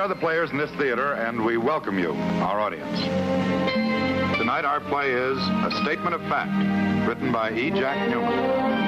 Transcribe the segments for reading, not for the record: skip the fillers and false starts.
The players in this theater, and we welcome you, our audience. Tonight, our play is A Statement of Fact, written by E. Jack Newman.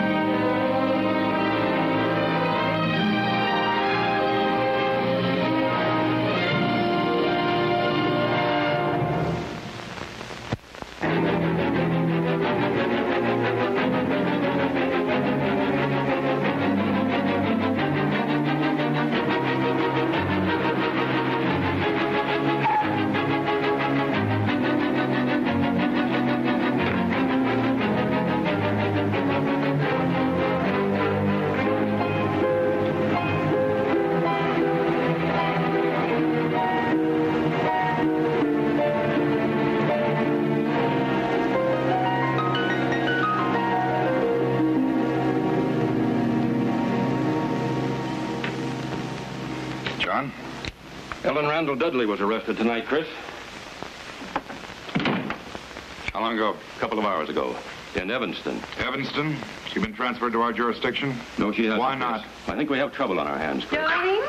Ellen Randall Dudley was arrested tonight, Chris. How long ago? A couple of hours ago. In Evanston. Evanston? She been transferred to our jurisdiction? No, she hasn't. Why not? I think we have trouble on our hands, Chris. Darling?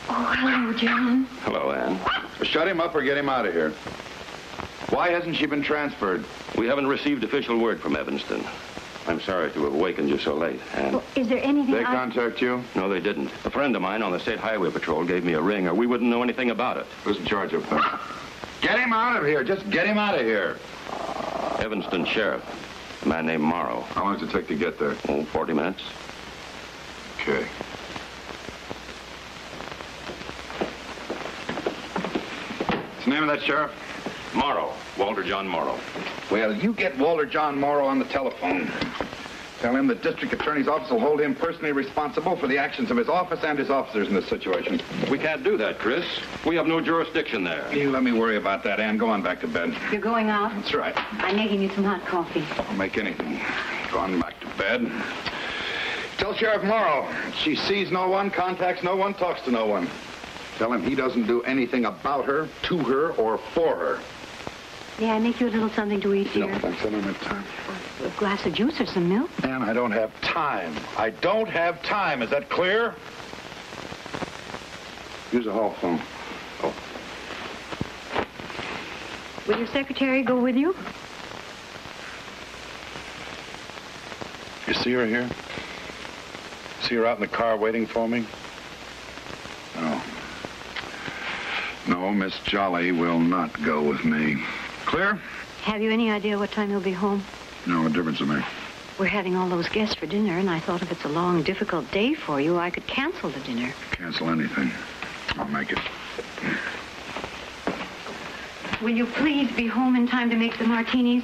Oh, hello, John. Hello, Anne. Shut him up or get him out of here. Why hasn't she been transferred? We haven't received official word from Evanston. I'm sorry to have awakened you so late, Anne. Well, is there anything They contact you? No, they didn't. A friend of mine on the State Highway Patrol gave me a ring, or we wouldn't know anything about it. Who's in charge of that? Get him out of here. Just get him out of here. Evanston Sheriff. A man named Morrow. How long does it take to get there? Oh, 40 minutes. Okay. What's the name of that sheriff? Morrow. Walter John Morrow. Well, you get Walter John Morrow on the telephone. Tell him the district attorney's office will hold him personally responsible for the actions of his office and his officers in this situation. We can't do that, Chris. We have no jurisdiction there. You let me worry about that, Ann. Go on back to bed. You're going out? That's right. I'm making you some hot coffee. I'll make anything. Go on back to bed. Tell Sheriff Morrow she sees no one, contacts no one, talks to no one. Tell him he doesn't do anything about her, to her, or for her. May I make you a little something to eat, dear? No, thanks. I don't have time. A glass of juice or some milk? Ann, I don't have time. I don't have time. Is that clear? Use the hall phone. Oh. Will your secretary go with you? You see her here? See her out in the car waiting for me? No. No, Miss Jolly will not go with me. Clear? Have you any idea what time he'll be home? No, what difference to me? We're having all those guests for dinner, and I thought if it's a long, difficult day for you, I could cancel the dinner. Cancel anything. I'll make it. Will you please be home in time to make the martinis?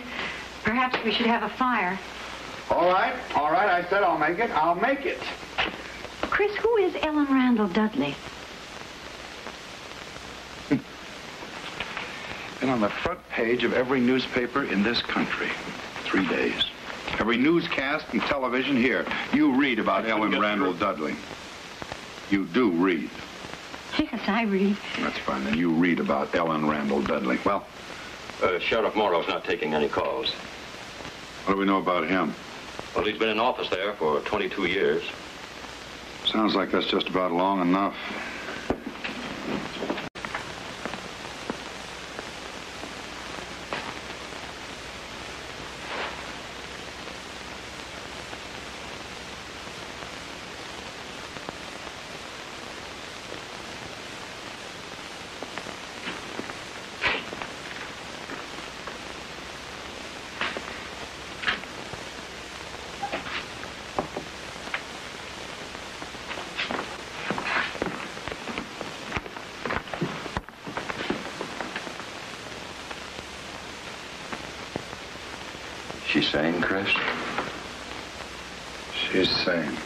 Perhaps we should have a fire. All right. I said I'll make it. I'll make it. Chris, who is Ellen Randall Dudley? Been on the front page of every newspaper in this country. 3 days. Every newscast and television here. You read about Ellen Randall Dudley. You do read. Yes, I read. That's fine. Then you read about Ellen Randall Dudley. Well, Sheriff Morrow's not taking any calls. what do we know about him? Well, he's been in office there for 22 years. Sounds like that's just about long enough. She's sane, Chris? She's sane.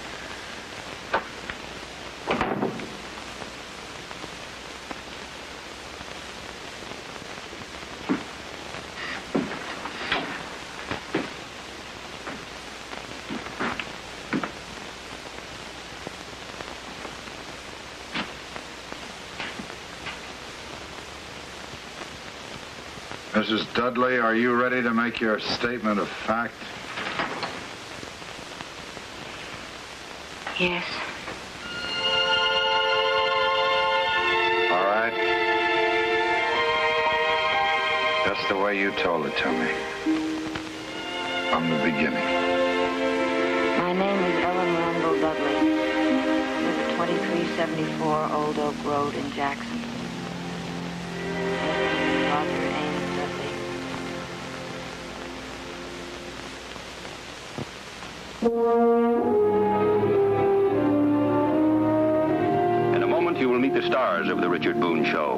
Mrs. Dudley, are you ready to make your statement of fact? Yes. All right. Just the way you told it to me. From the beginning. My name is Ellen Randall Dudley. I live at 2374 Old Oak Road in Jackson. Roger Amos Dudley. In a moment, you will meet the stars of The Richard Boone Show.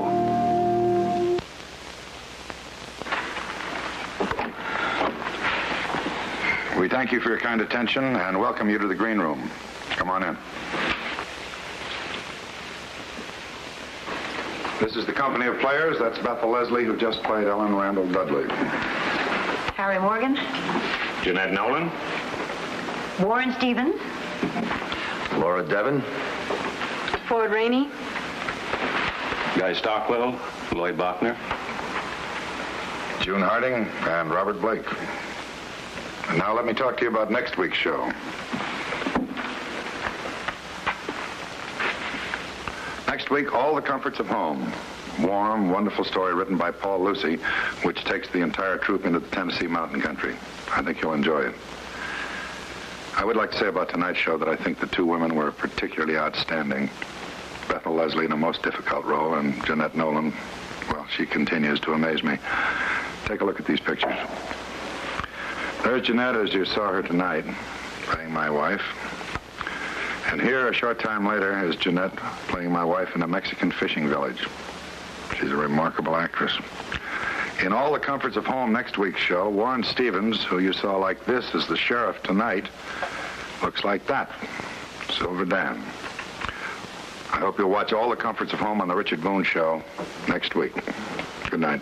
We thank you for your kind attention and welcome you to the green room. Come on in. This is the company of players. That's Bethel Leslie, who just played Ellen Randall Dudley. Harry Morgan. Jeanette Nolan. Warren Stevens. Laura Devon. Ford Rainey. Guy Stockwell. Lloyd Bachner. June Harding and Robert Blake. And now let me talk to you about next week's show. Next week, All the Comforts of Home. Warm, wonderful story written by Paul Lucy, which takes the entire troupe into the Tennessee mountain country. I think you'll enjoy it. I would like to say about tonight's show that I think the two women were particularly outstanding. Bethel Leslie in a most difficult role, and Jeanette Nolan, well, she continues to amaze me. Take a look at these pictures. There's Jeanette as you saw her tonight, playing my wife. And here, a short time later, is Jeanette playing my wife in a Mexican fishing village. She's a remarkable actress. In All the Comforts of Home next week's show, Warren Stevens, who you saw like this as the sheriff tonight, looks like that, Silver Dan. I hope you'll watch All the Comforts of Home on The Richard Boone Show next week. Good night.